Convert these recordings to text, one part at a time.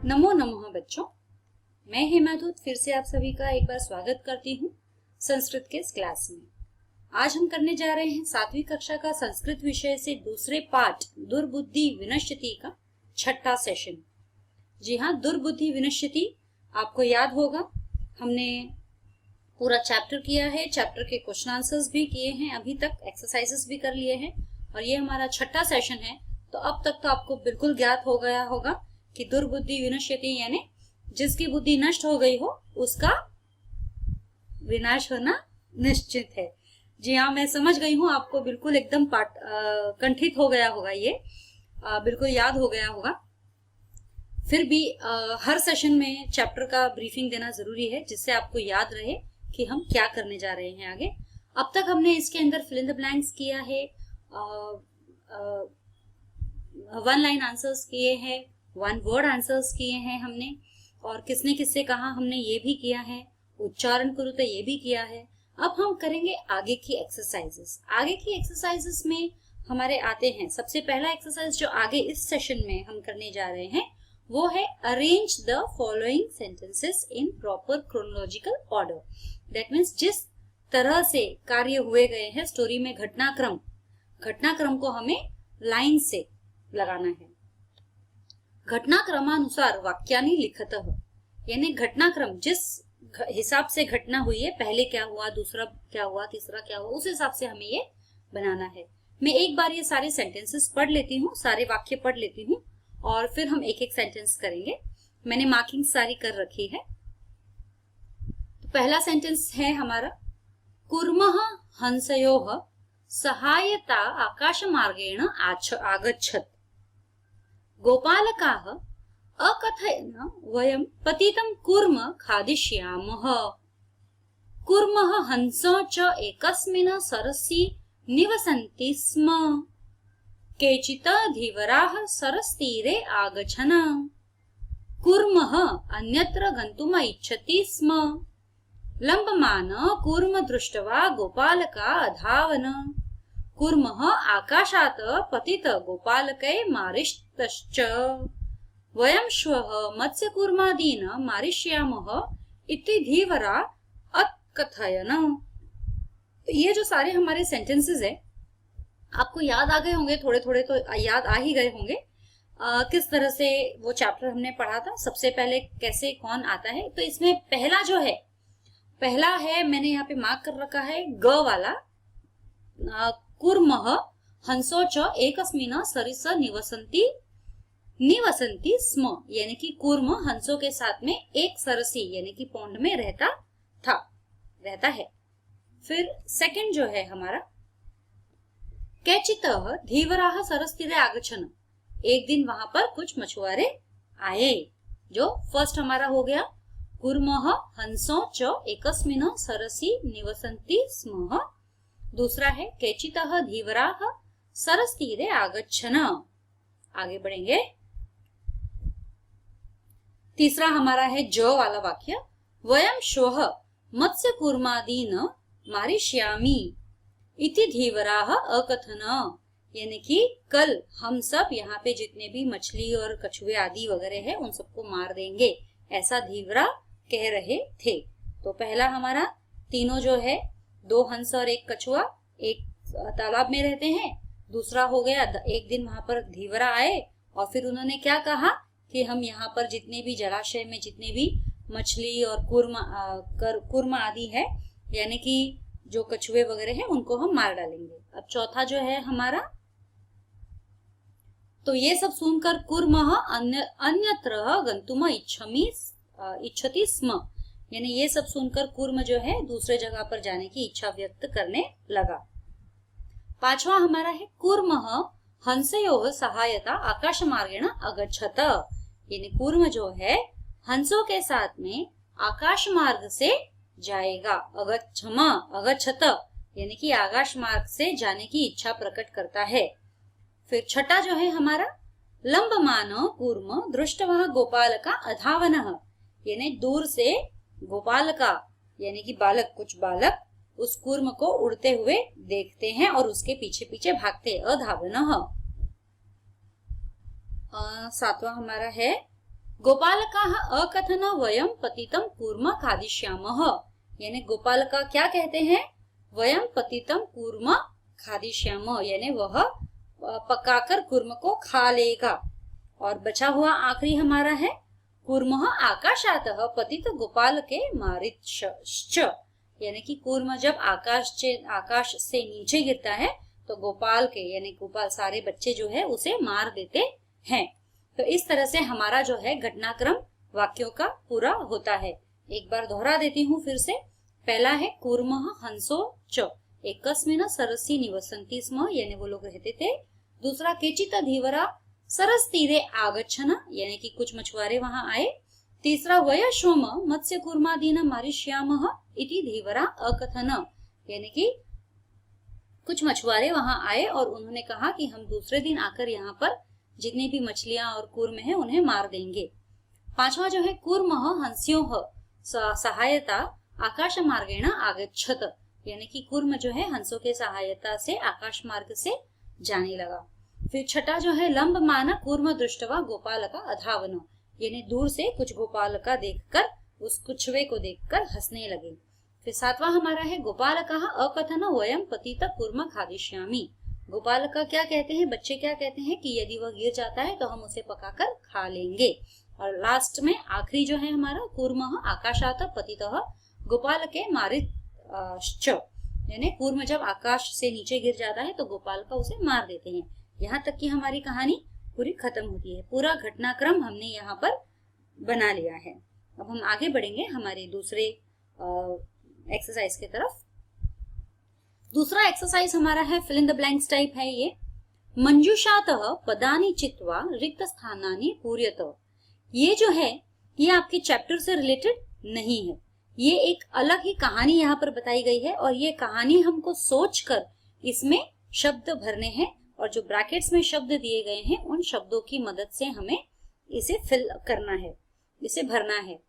नमो नमः बच्चों, मैं हेमादूत फिर से आप सभी का एक बार स्वागत करती हूँ संस्कृत के इस क्लास में। आज हम करने जा रहे हैं 7वीं कक्षा का संस्कृत विषय से दूसरे पाठ दुर्बुद्धि विनश्यति का 6ठा सेशन। जी हाँ, दुर्बुद्धि विनश्यति आपको याद होगा, हमने पूरा चैप्टर किया है, चैप्टर के क्वेश्चन आंसर्स भी किए हैं, अभी तक एक्सरसाइजेस भी कर लिए हैं और ये हमारा 6ठा सेशन है। तो अब तक तो आपको बिल्कुल ज्ञात हो गया होगा कि दुर्बुद्धि विनश्यति यानी जिसकी बुद्धि नष्ट हो गई हो उसका विनाश होना निश्चित है। जी हाँ, मैं समझ गई हूँ, आपको बिल्कुल एकदम कंठित हो गया होगा, ये बिल्कुल याद हो गया होगा। फिर भी हर सेशन में चैप्टर का ब्रीफिंग देना जरूरी है जिससे आपको याद रहे कि हम क्या करने जा रहे हैं आगे। अब तक हमने इसके अंदर फिल इन द ब्लैंक्स किया है, वन लाइन आंसर्स किए हैं, वन वर्ड आंसर्स किए हैं हमने, और किसने किससे कहा हमने ये भी किया है, उच्चारण करूँ तो ये भी किया है। अब हम करेंगे आगे की एक्सरसाइजेस। आगे की एक्सरसाइजेस में हमारे आते हैं, सबसे पहला एक्सरसाइज जो आगे इस सेशन में हम करने जा रहे हैं वो है arrange the following sentences in proper chronological order. That means जिस तरह से कार्य हुए गए हैं स्टोरी में, घटनाक्रम को हमें लाइन से लगाना है। घटनाक्रमानुसार वाक्यानि लिखतः, यानी घटनाक्रम जिस हिसाब से घटना हुई है, पहले क्या हुआ, दूसरा क्या हुआ, तीसरा क्या हुआ, उस हिसाब से हमें ये बनाना है। मैं एक बार ये सारे सेंटेंसेस पढ़ लेती हूँ, सारे वाक्य पढ़ लेती हूँ और फिर हम एक एक सेंटेंस करेंगे। मैंने मार्किंग सारी कर रखी है। तो पहला सेंटेंस है हमारा, कुर्मः हंसयोः सहायता आकाशमार्गेण आगच्छत्। गोपालकाः अकथयन् वयं पतितं कूर्म खादिष्यामः। कूर्मः हंसौ च एकस्मिन् सरसि निवसन्ति स्म। केचित् धीवराः सरस्तीरे आगच्छन्। कूर्मः अन्यत्र गन्तुम् इच्छति स्म। लम्बमान कूर्म दृष्ट्वा गोपालका अधावन्। कूर्मः आकाशात् पतित गोपालकै मारिष्तश्च। वयं श्वः मत्स्यकूर्मादीन् मारिष्यामः इति धीवरा अकथयन्। ये जो सारे हमारे सेंटेंसेस है आपको याद आ गए होंगे, थोड़े थोड़े तो याद आ ही गए होंगे। किस तरह से वो चैप्टर हमने पढ़ा था, सबसे पहले कैसे कौन आता है। तो इसमें पहला जो है, पहला है, मैंने यहाँ पे मार्क कर रखा है ग वाला, कूर्मः हंसो च एकस्मिन् सरिस निवसन्ति स्म, यानी कि कूर्म हंसों के साथ में एक सरसी यानी कि पौंड में रहता है। फिर सेकंड जो है हमारा, केचितः धीवराः सरस्तीरे आगच्छन्, एक दिन वहां पर कुछ मछुआरे आए। जो फर्स्ट हमारा हो गया, कूर्मः हंसो च एकस्मिन् सरसि निवसन्ति स्म। दूसरा है, केचितः धीवराः सरस्तीरे आगच्छन्। आगे बढ़ेंगे। तीसरा हमारा है जो वाला वाक्य, वयं श्वः मत्स्यकूर्मादीन् मारिष्यामि इति धीवराः अकथन्, यानी कि कल हम सब यहाँ पे जितने भी मछली और कछुए आदि वगैरह है उन सबको मार देंगे, ऐसा धीवरा कह रहे थे। तो पहला हमारा तीनों जो है, दो हंस और एक कछुआ एक तालाब में रहते हैं। दूसरा हो गया, एक दिन वहां पर धीवरा आए और फिर उन्होंने क्या कहा कि हम यहाँ पर जितने भी जलाशय में जितने भी मछली और कुर्म आदि है, यानी कि जो कछुए वगैरह है, उनको हम मार डालेंगे। अब चौथा जो है हमारा, तो ये सब सुनकर कूर्मः अन्यत्र गन्तुम् इच्छति स्म, यानी ये सब सुनकर कूर्म जो है दूसरे जगह पर जाने की इच्छा व्यक्त करने लगा। पांचवा हमारा है, कूर्मः हंसयोः सहायता आकाशमार्गेण अगच्छत, यानी कूर्म जो है हंसों के साथ में आकाश मार्ग से जाएगा। अगच्छत यानी कि आकाश मार्ग से जाने की इच्छा प्रकट करता है। फिर छठा जो है हमारा, लंबमान कूर्म दृष्ट्वा गोपालका अधावनः, यानी दूर से गोपालका यानी कि बालक, कुछ बालक उस कूर्म को उड़ते हुए देखते हैं और उसके पीछे पीछे भागते। अधावनः। सातवां हमारा है, गोपालकाः अकथन वयं पतितं कूर्म खादिष्यामः, यानी गोपालका क्या कहते हैं, वयं पतितं कूर्म खादिष्यामः, यानी वह पकाकर कूर्म को खा लेगा। और बचा हुआ आखिरी हमारा है कूर्मः आकाशातः पतित गोपाल के मारिच्च, यानी कि कूर्म जब आकाश से नीचे गिरता है तो गोपाल के यानी गोपाल सारे बच्चे जो है उसे मार देते हैं। तो इस तरह से हमारा जो है घटनाक्रम वाक्यों का पूरा होता है। एक बार दोहरा देती हूँ फिर से। पहला है कूर्मः हंसो च एकस्मिन् सरसि निवसन्ति स्म, यानी वो लोग रहते थे। दूसरा केचित् धीवरा सरस तीरे आगच्छन, यानी कि कुछ मछुआरे वहां आए। तीसरा वयशोम मत्स्य कूर्मादीन मारिष्यामः इति धीवरा अकथन, यानी कि कुछ मछुआरे वहां आए और उन्होंने कहा कि हम दूसरे दिन आकर यहाँ पर जितनी भी मछलियां और कूर्म है उन्हें मार देंगे। पांचवा जो है कूर्मः हंस्योः सहायता आकाश मार्गेण आगच्छत, यानी कि कूर्म जो है हंसों के सहायता से आकाश मार्ग से जाने लगा। फिर छठा जो है लंबमान कूर्म दृष्टवा गोपालका अधावन, यानी दूर से कुछ गोपालका देखकर उस कुछवे को देखकर हंसने लगे। फिर सातवां हमारा है गोपालकाः अकथन वयं पतित कूर्म खादिष्यामि, गोपालका क्या कहते हैं, बच्चे क्या कहते हैं कि यदि वह गिर जाता है तो हम उसे पकाकर खा लेंगे। और लास्ट में आखिरी जो है हमारा कूर्मः आकाशात् पतितः गोपाल के मारिच्च, यानी कूर्म जब आकाश से नीचे गिर जाता है तो गोपाल का उसे मार देते हैं। यहाँ तक की हमारी कहानी पूरी खत्म होती है। पूरा घटनाक्रम हमने यहाँ पर बना लिया है। अब हम आगे बढ़ेंगे हमारे दूसरे एक्सरसाइज की तरफ। दूसरा एक्सरसाइज हमारा है fill in the blanks type है ये। मंजूषातः पदानि चित्वा रिक्त स्थानानि पूर्यत, ये जो है ये आपके चैप्टर से रिलेटेड नहीं है, ये एक अलग ही कहानी यहाँ पर बताई गई है और ये कहानी हमको सोचकर इसमें शब्द भरने हैं और जो ब्रैकेट्स में शब्द दिए गए हैं उन शब्दों की मदद से हमें इसे फिल करना है, इसे भरना है।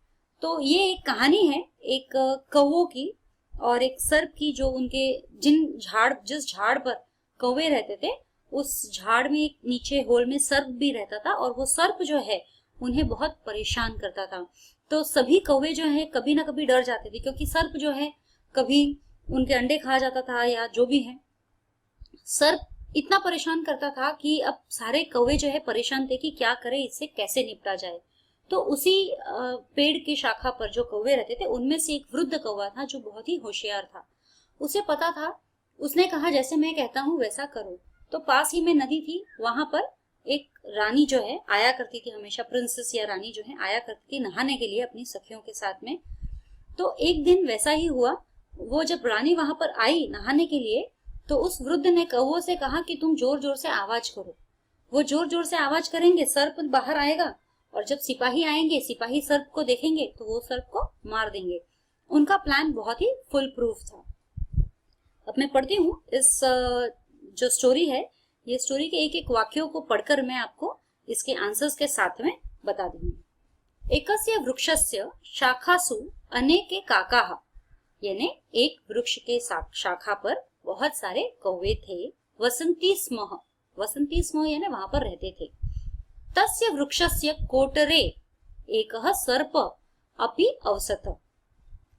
तो ये एक कहानी है एक कौवों की और एक सर्प की, जो उनके जिस झाड़ पर कौवे रहते थे उस झाड़ में एक नीचे होल में सर्प भी रहता था और वो सर्प जो है उन्हें बहुत परेशान करता था। तो सभी कौवे जो है कभी ना कभी डर जाते थे क्योंकि सर्प जो है कभी उनके अंडे खा जाता था या जो भी है। सर्प इतना परेशान करता था कि अब सारे कौवे जो है परेशान थे कि क्या करें, इससे कैसे निपटा जाए। तो उसी पेड़ की शाखा पर जो कौवे रहते थे उनमें से एक वृद्ध कौवा था जो बहुत ही होशियार था। उसे पता था, उसने कहा जैसे मैं कहता हूँ वैसा करो। तो पास ही में नदी थी, वहां पर एक रानी जो है आया करती थी, हमेशा प्रिंसेस या रानी जो है आया करती थी नहाने के लिए अपनी सखियों के साथ में। तो एक दिन वैसा ही हुआ, वो जब रानी वहां पर आई नहाने के लिए तो उस वृद्ध ने कौवों से कहा कि तुम जोर जोर से आवाज करो। वो जोर जोर से आवाज करेंगे, सर्प बाहर आएगा और जब सिपाही आएंगे, सिपाही सर्प को देखेंगे तो वो सर्प को मार देंगे। उनका प्लान बहुत ही फुल प्रूफ था। अब मैं पढ़ती हूँ इस जो स्टोरी है, ये स्टोरी के एक एक वाक्यों को पढ़कर मैं आपको इसके आंसर्स के साथ में बता दूंगी। एकस्य वृक्षस्य शाखासु अनेके काकाः, यानी एक वृक्ष के शाखा पर बहुत सारे कौवे थे। वसंती स्म यानी वहां पर रहते थे। तस्य वृक्षस्य कोटरे एकः सर्प अपि अवसत,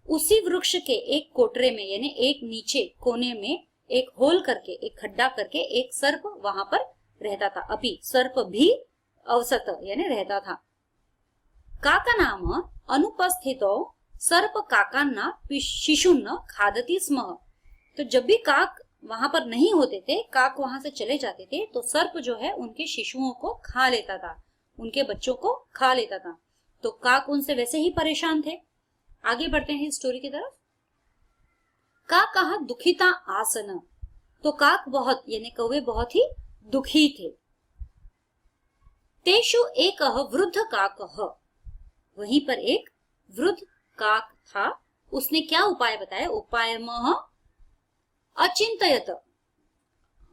उसी वृक्ष के एक कोटरे में यानी एक नीचे कोने में एक होल करके, एक खड्डा करके एक सर्प वहां पर रहता था। अपि सर्प भी अवसत यानी रहता था। काका नाम अनुपस्थितो सर्प काकान्ना शिशुन्न खादति स्म, तो जब भी काक वहां पर नहीं होते थे, काक वहां से चले जाते थे तो सर्प जो है उनके शिशुओं को खा लेता था, उनके बच्चों को खा लेता था। तो काक उनसे वैसे ही परेशान थे। आगे बढ़ते हैं स्टोरी की तरफ। काकः दुखिता आसन, तो काक बहुत यानी कौवे बहुत ही दुखी थे। तेषु एकः वृद्ध काकः, वहीं पर एक वृद्ध काक था। उसने क्या उपाय बताया? उपायमः अचिंतयत,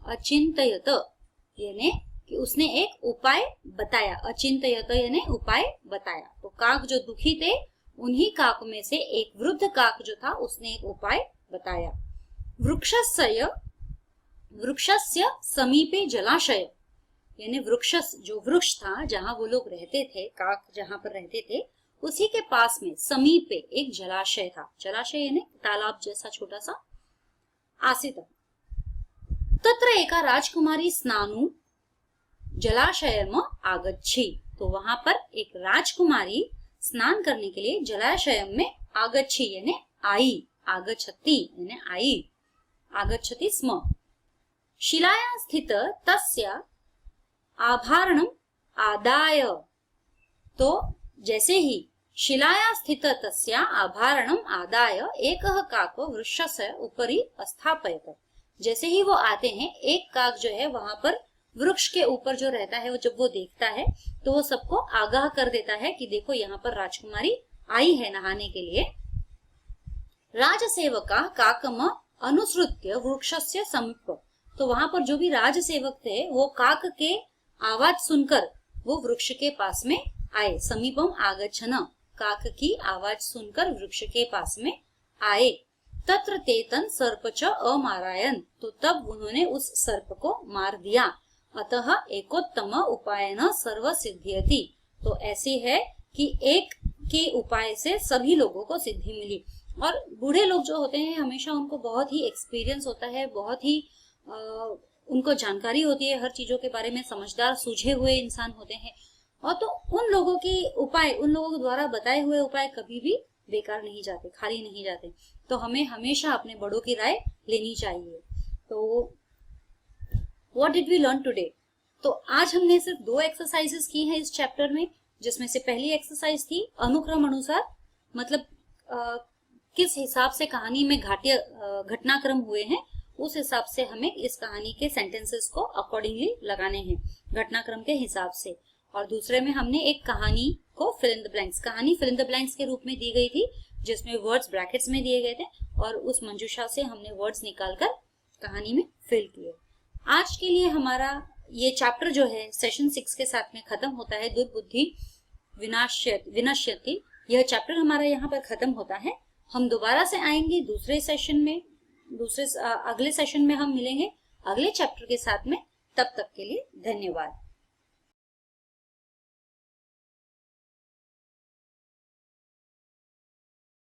अचिंतयत यानी कि उसने एक उपाय बताया। अचिंतयत यानी उपाय बताया। तो काक जो दुखी थे उन्हीं काक में से एक वृद्ध काक जो था उसने एक उपाय बताया। वृक्षस्य समीपे जलाशय, यानी वृक्ष, जो वृक्ष था जहां वो लोग रहते थे, काक जहां पर रहते थे, उसी के पास में समीपे एक जलाशय था। जलाशय यानी तालाब जैसा छोटा सा आसित। तत्र एका राजकुमारी स्नानु जलाशयम आगच्छी। तो वहां पर एक राजकुमारी स्नान करने के लिए जलाशय में आगच्छी यानी आई, आगच्छति यानी आई, आगच्छति स्म। शिलायां स्थित तस्य आभरणम आदाय। तो जैसे ही शिलायां स्थित तस्य आभरणम आदाय एकः काक वृक्षस्य उपरि स्थापयत। जैसे ही वो आते हैं, एक काक जो है वहां पर वृक्ष के ऊपर जो रहता है, वो जब वो देखता है तो वो सबको आगाह कर देता है कि देखो यहाँ पर राजकुमारी आई है नहाने के लिए। राजसेवका काकम अनुसृत्य वृक्षस्य समीप। तो वहां पर जो भी राजसेवक थे वो काक के आवाज सुनकर वो वृक्ष के पास में आए। समीपम आगच्छन, काक की आवाज सुनकर वृक्ष के पास में आए। तत्र तेतन सर्प च अमारायन। तो तब उन्होंने उस सर्प को मार दिया। अतः एकोत्तम उपायन सर्व सिद्ध्यति। तो ऐसी है कि एक के उपाय से सभी लोगों को सिद्धि मिली। और बूढ़े लोग जो होते हैं हमेशा उनको बहुत ही एक्सपीरियंस होता है, बहुत ही उनको जानकारी होती है हर चीजों के बारे में, समझदार सूझे हुए इंसान होते हैं। और तो उन लोगों के उपाय, उन लोगों के द्वारा बताए हुए उपाय कभी भी बेकार नहीं जाते, खाली नहीं जाते। तो हमें हमेशा अपने बड़ों की राय लेनी चाहिए। तो what did we learn today? तो आज हमने सिर्फ 2 एक्सरसाइजेस की हैं इस चैप्टर में, जिसमें से पहली एक्सरसाइज थी अनुक्रम अनुसार, मतलब किस हिसाब से कहानी में घटनाक्रम हुए हैं, उस हिसाब से हमें इस कहानी के सेंटेंसेस को अकॉर्डिंगली लगाने हैं, घटनाक्रम के हिसाब से। और दूसरे में हमने एक कहानी को फिल इन द ब्लैंक्स, कहानी फिल इन द ब्लैंक्स के रूप में दी गई थी, जिसमें वर्ड्स ब्रैकेट्स में दिए गए थे और उस मंजूषा से हमने वर्ड्स निकालकर कहानी में फिल किए। आज के लिए हमारा ये चैप्टर जो है सेशन 6 के साथ में खत्म होता है। दुर्बुद्धि विनश्यति, यह चैप्टर हमारा यहाँ पर खत्म होता है। हम दोबारा से आएंगे दूसरे सेशन में, अगले सेशन में हम मिलेंगे अगले चैप्टर के साथ में। तब तक के लिए धन्यवाद।